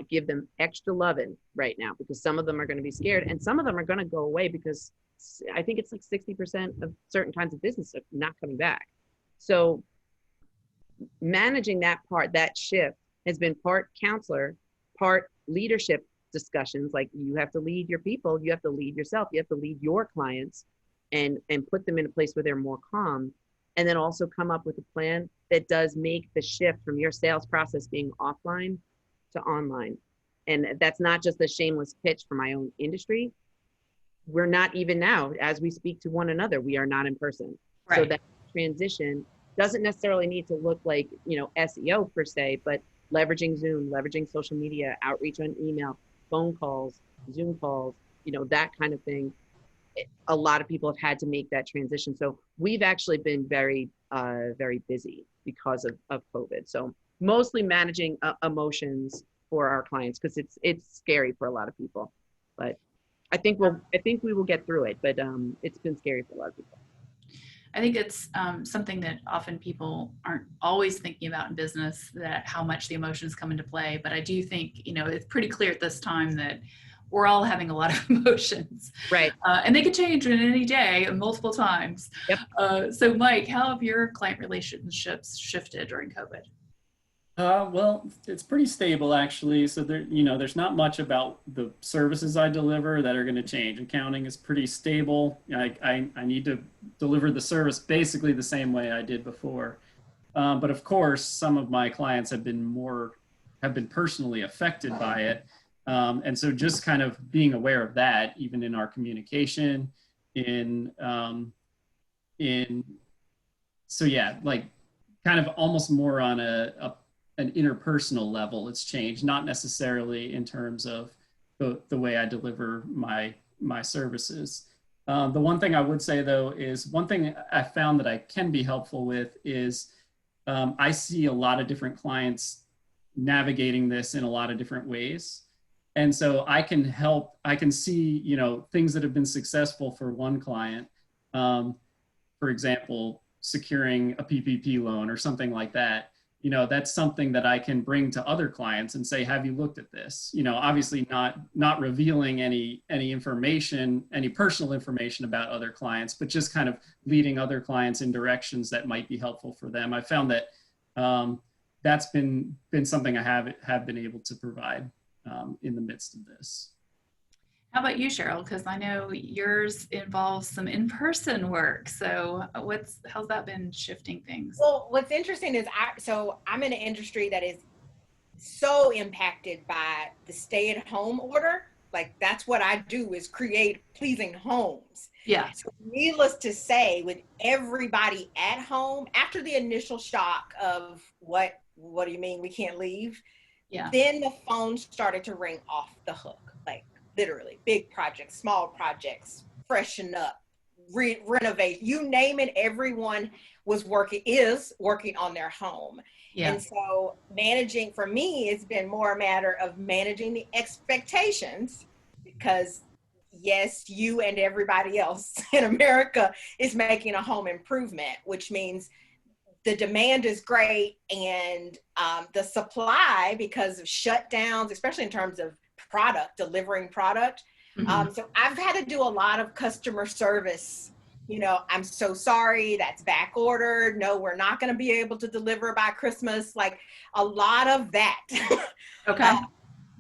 Give them extra loving right now, because some of them are going to be scared, and some of them are going to go away because I think it's like 60% of certain kinds of business are not coming back. So managing that part, that shift has been part counselor, part leadership discussions. Like, you have to lead your people, you have to lead yourself, you have to lead your clients and put them in a place where they're more calm. And then also come up with a plan that does make the shift from your sales process being offline to online. And that's not just a shameless pitch for my own industry. We're not even now, as we speak to one another, we are not in person. Right. So that transition doesn't necessarily need to look like, SEO per se, but leveraging Zoom, leveraging social media, outreach on email, phone calls, Zoom calls, that kind of thing. A lot of people have had to make that transition. So we've actually been very, very busy because of COVID. So mostly managing emotions for our clients, because it's scary for a lot of people. But I think we will get through it. But it's been scary for a lot of people. I think it's something that often people aren't always thinking about in business, that how much the emotions come into play. But I do think, it's pretty clear at this time that we're all having a lot of emotions. Right. And they could change in any day multiple times. Yep. So Mike, how have your client relationships shifted during COVID? Well, it's pretty stable actually. So there's not much about the services I deliver that are going to change. Accounting is pretty stable. I need to deliver the service basically the same way I did before. But of course, some of my clients have been personally affected by it. And so just kind of being aware of that, even in our communication, so yeah, like kind of almost more on an interpersonal level, it's changed, not necessarily in terms of the way I deliver my services. The one thing I would say though is one thing I found that I can be helpful with is I see a lot of different clients navigating this in a lot of different ways. And so I can see, things that have been successful for one client, for example, securing a PPP loan or something like that. That's something that I can bring to other clients and say, have you looked at this? Obviously not revealing any information, any personal information about other clients, but just kind of leading other clients in directions that might be helpful for them. I found that that's been something I have been able to provide in the midst of this. How about you, Cheryl? Because I know yours involves some in-person work. So how's that been shifting things? Well, what's interesting is I'm in an industry that is so impacted by the stay-at-home order. Like, that's what I do, is create pleasing homes. Yeah. So needless to say, with everybody at home, after the initial shock of what do you mean we can't leave? Yeah. Then the phone started to ring off the hook, like literally big projects, small projects, freshen up, renovate, you name it. Everyone is working on their home. Yeah. And so managing, for me, it's been more a matter of managing the expectations, because yes, you and everybody else in America is making a home improvement, which means the demand is great, and the supply, because of shutdowns, especially in terms of delivering product. Mm-hmm. So I've had to do a lot of customer service. I'm so sorry, that's back ordered. No, we're not going to be able to deliver by Christmas. Like, a lot of that. Okay.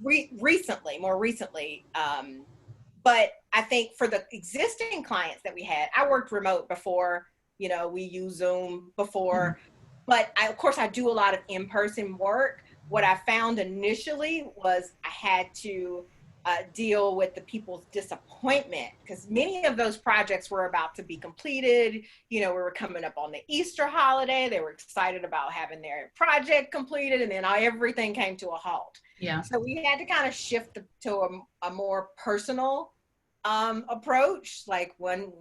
More recently. But I think for the existing clients that we had, I worked remote before. We use Zoom before, but of course I do a lot of in-person work. What I found initially was I had to deal with the people's disappointment, because many of those projects were about to be completed. We were coming up on the Easter holiday. They were excited about having their project completed, and then everything came to a halt. Yeah. So we had to kind of shift to a more personal approach. Like one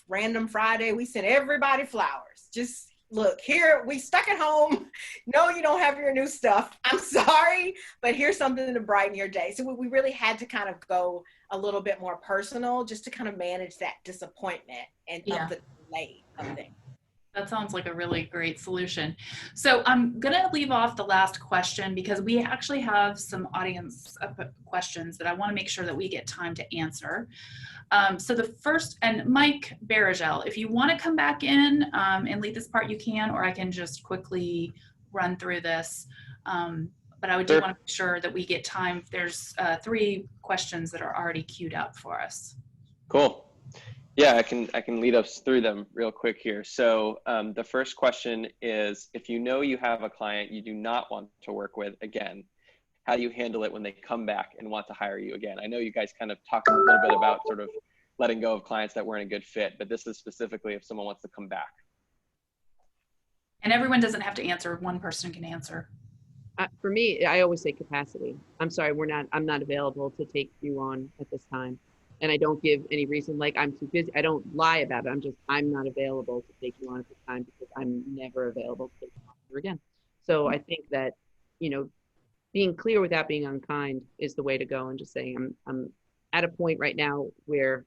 random Friday, we sent everybody flowers. Just look, here, we stuck at home. No, you don't have your new stuff. I'm sorry, but here's something to brighten your day. So we really had to kind of go a little bit more personal, just to kind of manage that disappointment and of the delay of things. That sounds like a really great solution. So I'm going to leave off the last question because we actually have some audience questions that I want to make sure that we get time to answer. So the first, and Mike Barugel, if you want to come back in and lead this part, you can, or I can just quickly run through this. But I do want to make sure that we get time. There's 3 questions that are already queued up for us. Cool. Yeah, I can lead us through them real quick here. So the first question is, if you know you have a client you do not want to work with again, how do you handle it when they come back and want to hire you again? I know you guys kind of talked a little bit about sort of letting go of clients that weren't a good fit, but this is specifically if someone wants to come back. And everyone doesn't have to answer. One person can answer. For me, I always say capacity. I'm sorry, I'm not available to take you on at this time. And I don't give any reason, like I'm too busy. I don't lie about it. I'm not available to take you on at this time because I'm never available to take you on ever again. So I think that, being clear without being unkind is the way to go, and just saying, I'm at a point right now where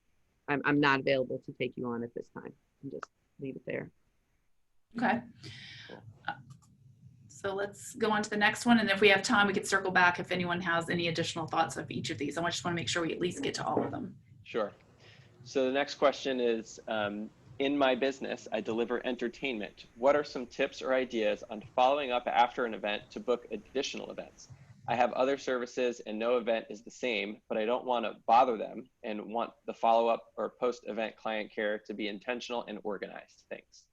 I'm not available to take you on at this time, and just leave it there. Okay. So let's go on to the next one. And if we have time, we could circle back if anyone has any additional thoughts of each of these. I just want to make sure we at least get to all of them. Sure. So the next question is, in my business, I deliver entertainment. What are some tips or ideas on following up after an event to book additional events? I have other services and no event is the same, but I don't want to bother them and want the follow-up or post-event client care to be intentional and organized. Thanks.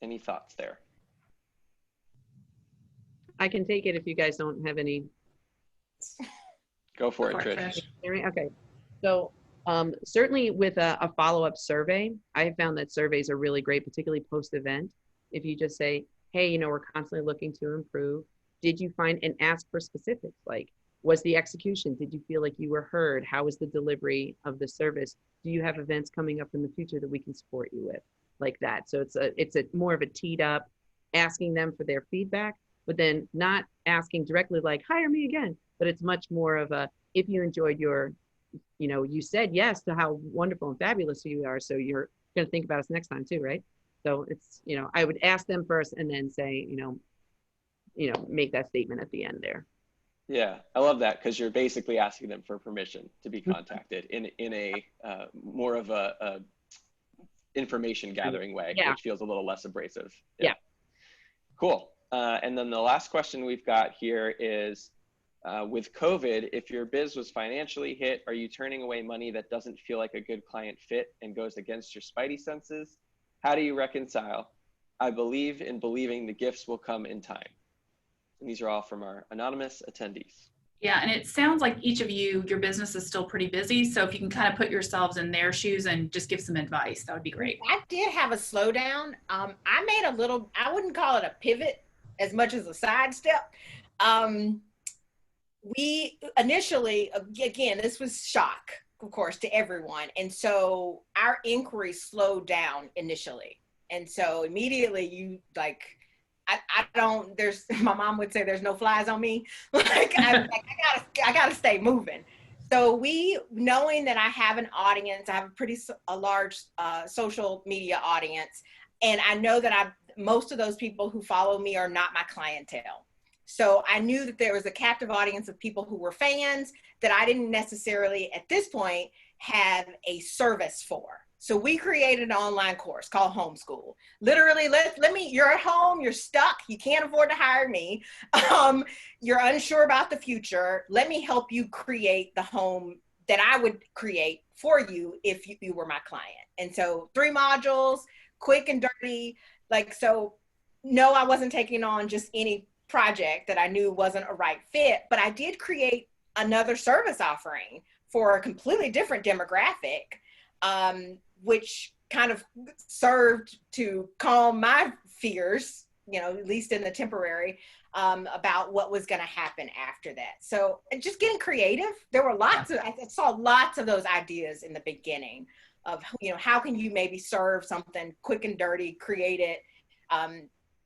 Any thoughts there? I can take it if you guys don't have any. Go for it, Trish. Okay. So certainly with a follow-up survey, I have found that surveys are really great, particularly post-event. If you just say, hey, we're constantly looking to improve. Did you find, and ask for specifics, like, was the execution? Did you feel like you were heard? How was the delivery of the service? Do you have events coming up in the future that we can support you with? Like that. So it's a more of a teed up, asking them for their feedback, but then not asking directly like, hire me again, but it's much more of a, if you enjoyed your, you said yes to how wonderful and fabulous you are, so you're going to think about us next time too, right? So it's, I would ask them first and then say, make that statement at the end there. Yeah, I love that, because you're basically asking them for permission to be contacted in a more of a information gathering way, yeah, which feels a little less abrasive. Yeah. Cool. And then the last question we've got here is, with COVID, if your biz was financially hit, are you turning away money that doesn't feel like a good client fit and goes against your spidey senses? How do you reconcile? I believe in believing the gifts will come in time. And these are all from our anonymous attendees. Yeah, and it sounds like each of you, your business is still pretty busy. So if you can kind of put yourselves in their shoes and just give some advice, that would be great. I did have a slowdown. I made a little, I wouldn't call it a pivot as much as a sidestep. We initially, again, this was shock, of course, to everyone. And so our inquiry slowed down initially. And so immediately you I don't, my mom would say there's no flies on me. I gotta stay moving. So knowing that I have an audience, I have a large social media audience, and I know that most of those people who follow me are not my clientele. So I knew that there was a captive audience of people who were fans that I didn't necessarily at this point have a service for. So we created an online course called Homeschool. Literally, you're at home, you're stuck, you can't afford to hire me, you're unsure about the future. Let me help you create the home that I would create for you if you were my client. And so 3 modules, quick and dirty. So no, I wasn't taking on just any project that I knew wasn't a right fit, but I did create another service offering for a completely different demographic, which kind of served to calm my fears, at least in the temporary, about what was going to happen after that. So just getting creative. There were I saw lots of those ideas in the beginning of, how can you maybe serve something quick and dirty, create it,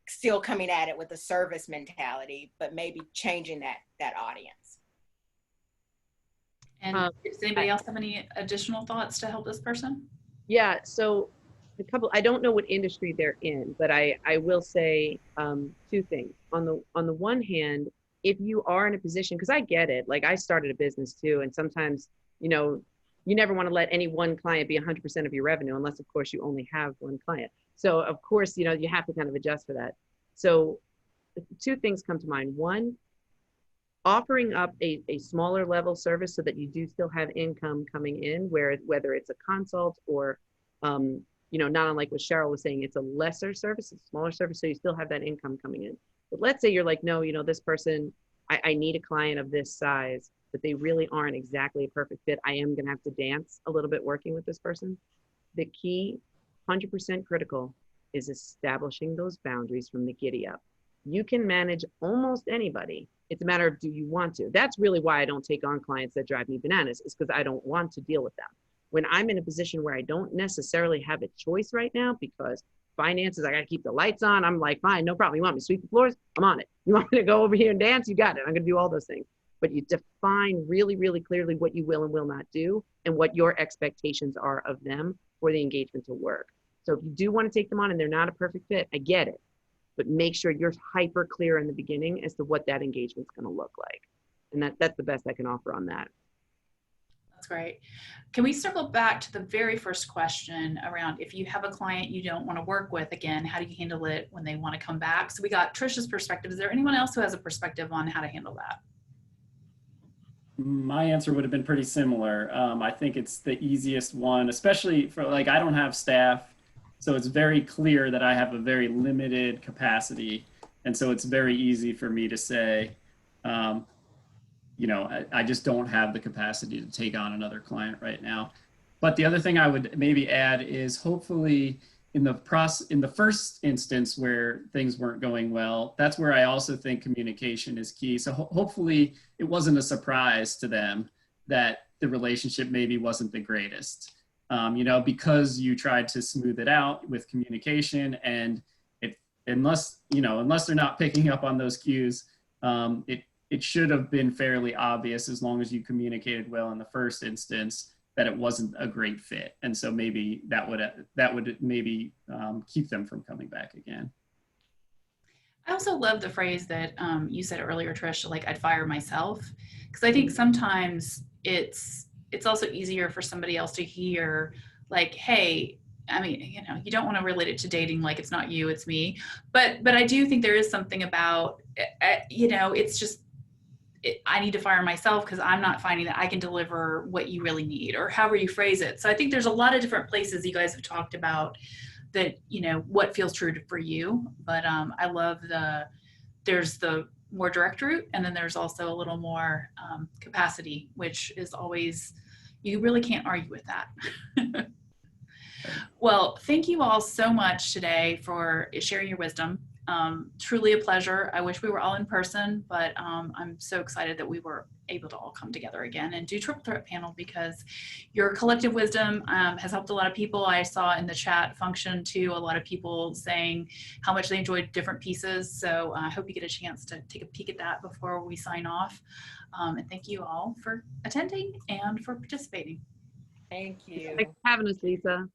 still coming at it with a service mentality, but maybe changing that audience. And does anybody else have any additional thoughts to help this person? Yeah, so I don't know what industry they're in, but I will say two things. On the one hand, if you are in a position, because I get it, like I started a business too, and sometimes, you know, you never want to let any one client be 100% of your revenue, unless of course you only have one client. So of course, you know, you have to kind of adjust for that. So two things come to mind. One, offering up a smaller level service so that you do still have income coming in, whether it's a consult or, you know, not unlike what Cheryl was saying, it's a lesser service, a smaller service, so you still have that income coming in. But let's say you're like, no, you know, this person, I need a client of this size, but they really aren't exactly a perfect fit. I am going to have to dance a little bit working with this person. The key, 100% critical, is establishing those boundaries from the giddy up. You can manage almost anybody. It's a matter of, do you want to? That's really why I don't take on clients that drive me bananas, is because I don't want to deal with them. When I'm in a position where I don't necessarily have a choice right now, because finances, I got to keep the lights on, I'm like, fine, no problem. You want me to sweep the floors? I'm on it. You want me to go over here and dance? You got it. I'm going to do all those things. But you define really, really clearly what you will and will not do and what your expectations are of them for the engagement to work. So if you do want to take them on and they're not a perfect fit, I get it. But make sure you're hyper clear in the beginning as to what that engagement's going to look like. And that's the best I can offer on that. That's great. Can we circle back to the very first question around if you have a client you don't want to work with again, how do you handle it when they want to come back? So we got Trish's perspective. Is there anyone else who has a perspective on how to handle that? My answer would have been pretty similar. I think it's the easiest one, especially for, like, I don't have staff. So it's very clear that I have a very limited capacity. And so it's very easy for me to say, you know, I just don't have the capacity to take on another client right now. But the other thing I would maybe add is, hopefully in the first instance where things weren't going well, that's where I also think communication is key. So hopefully it wasn't a surprise to them that the relationship maybe wasn't the greatest. You know, because you tried to smooth it out with communication, and unless they're not picking up on those cues, it should have been fairly obvious, as long as you communicated well in the first instance, that it wasn't a great fit. And so maybe that would maybe keep them from coming back again. I also love the phrase that you said earlier, Trish, like, I'd fire myself, because I think sometimes it's also easier for somebody else to hear, like, hey, I mean, you know, you don't want to relate it to dating, like it's not you, it's me. But I do think there is something about, you know, it's just, I need to fire myself because I'm not finding that I can deliver what you really need, or however you phrase it. So I think there's a lot of different places you guys have talked about that, you know, what feels true for you. But I love there's the more direct route, and then there's also a little more capacity, which is always, you really can't argue with that. Well, thank you all so much today for sharing your wisdom. Truly a pleasure. I wish we were all in person, but I'm so excited that we were able to all come together again and do Triple Threat Panel, because your collective wisdom has helped a lot of people. I saw in the chat function too, a lot of people saying how much they enjoyed different pieces. So I hope you get a chance to take a peek at that before we sign off. And thank you all for attending and for participating. Thank you. Thanks for having us, Lisa.